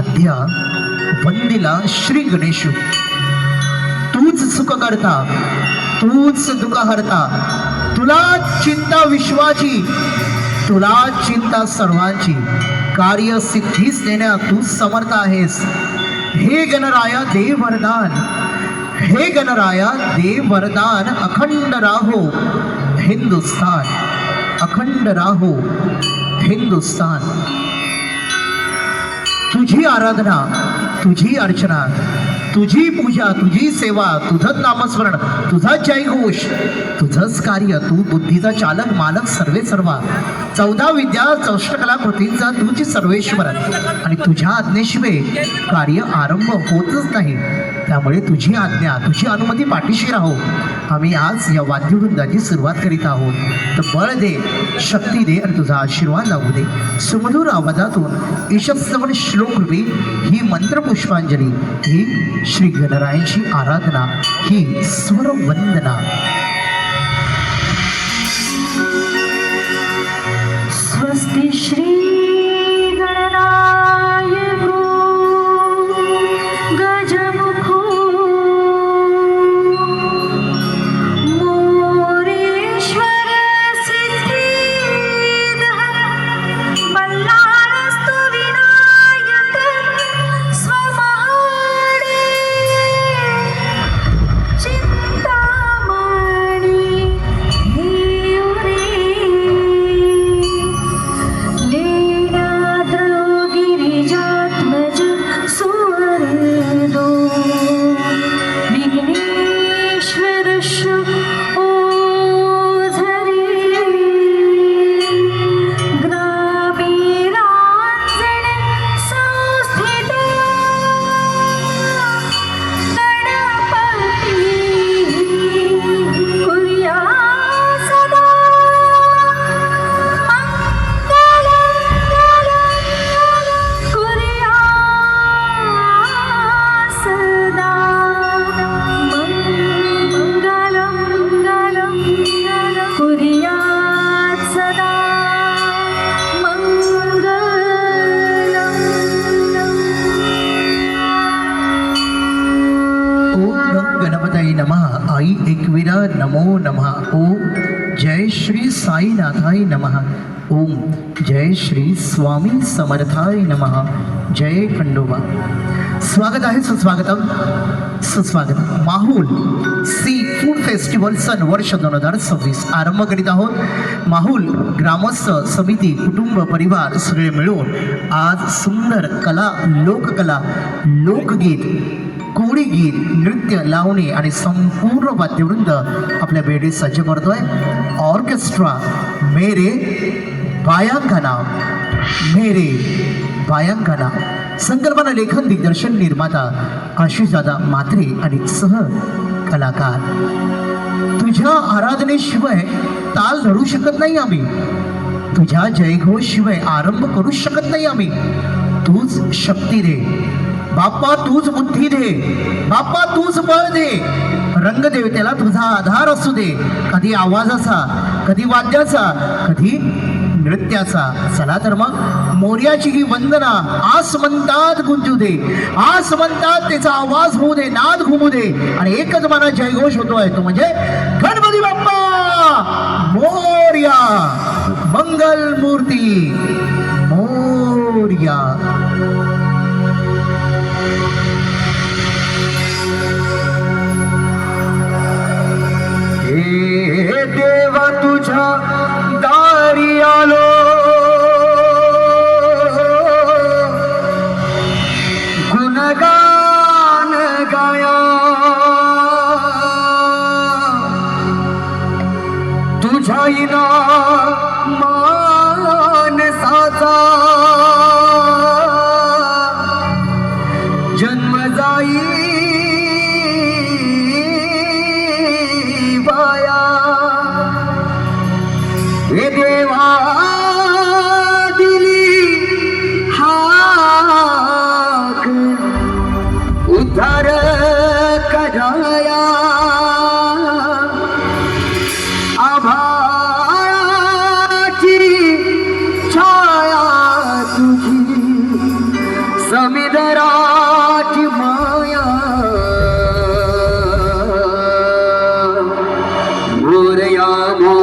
आद्या वंदिला श्री गणेशू. तूच सुख करता, तूच दुःख हरता, तुला चिंता विश्वाची, तुला चिंता सर्वांची, कार्य सिद्धीस देण्यात तू समर्थ आहेस. हे गणराया देव वरदान, हे गणराया देव वरदान. अखंड राहो हिंदुस्तान, अखंड राहो हिंदुस्तान. तुझी आराधना, तुझी अर्चना, तुझी पूजा, तुझी सेवा, तुझंच नामस्मरण, तुझा जयघोष, तुझंच कार्य. तू बुद्धीचा चालक मालक सर्वे सर्वा. 14 विद्या 64 कला कृतींचा तुझी सर्वेश्वर आणि तुझ्या आज्ञेशिवाय कार्य आरंभ होतच नाही. त्यामुळे तुझी आज्ञा, तुझी अनुमती पाठीशी राहो. आम्ही आज या वाद्यवृंदाची सुरुवात करीत आहोत. तर बळ दे, शक्ती दे आणि तुझा आशीर्वाद लावू दे. सुमधुर आवाजातून ईशस्तवन श्लोक रूपी ही मंत्रपुष्पांजली, ही श्री गणरायांची आराधना, ही स्वर वंदना. स्वस्ति श्री गणराय गजमुखो मोरेश्वर सिद्धिदः बल्लाळस्तु विनायक स्वमहाडे चिंतामणी हेयुरे लीलाद्रौ गिरिजात्मज सुवरदो विघ्नेश्वर ओझरे ग्रामीरांजण संस्थितो गणपती कुर्या सदा कुर्या सदा मंगलम कुर्या सदा ओम गं गणपताय नमः. आई एकविरा नमो नमः. ओम जय श्री साईनाथाय नमः. ओम जय श्री स्वामी समर्थाय नमः. जय खंडोबा. स्वागत आहे, सुस्वागतम, सुस्वागत. माहुल सी फूड फेस्टिवल सन वर्ष 2026 आरंभ करीत आहोत. माहुल ग्रामस्थ समिती, कुटुंब, परिवार सगळे मिळून आज सुंदर कला, लोककला, लोकगीत, कोळी गीत, नृत्य, लावणी आणि संपूर्ण वाद्यवृंद आपल्या बेडीत सज्ज करतोय. ऑर्केस्ट्रा मेरे बायांगाना, मेरे बायांगाना. संकल्पना, लेखन, दिग्दर्शन, निर्माता आशिषदादा म्हात्रे आणि सह कलाकार. तुझ्या आराधनेशिवाय ताल धरू शकत नाही आम्ही, तुझ्या जयघोष शिवाय आरंभ करू शकत नाही आम्ही. तूच शक्ती दे बाप्पा, तूच बुद्धी दे बाप्पा, तूच बळ दे. रंगदेवतेला तुझा आधार असू दे, कधी आवाजाचा, कधी वाद्याचा, कधी नृत्याचा. चला तर मग मोर्याची ही वंदना आसमंतात गुंजू दे, आसमंतात त्याचा आवाज होऊ दे, नाद घुमू दे आणि एकच मना जयघोष होतोय, तो म्हणजे गणपती बाप्पा मोर्या. मंगल मूर्ती मोर्या. हे देवा तुझ्या दारी आलो, गुणगान गाया. तुझ्या इना मानसाचा जन्म जाई वाया. हे देवा दिली हाक उद्धार कराया. आभाळाची छाया तुझी समिदा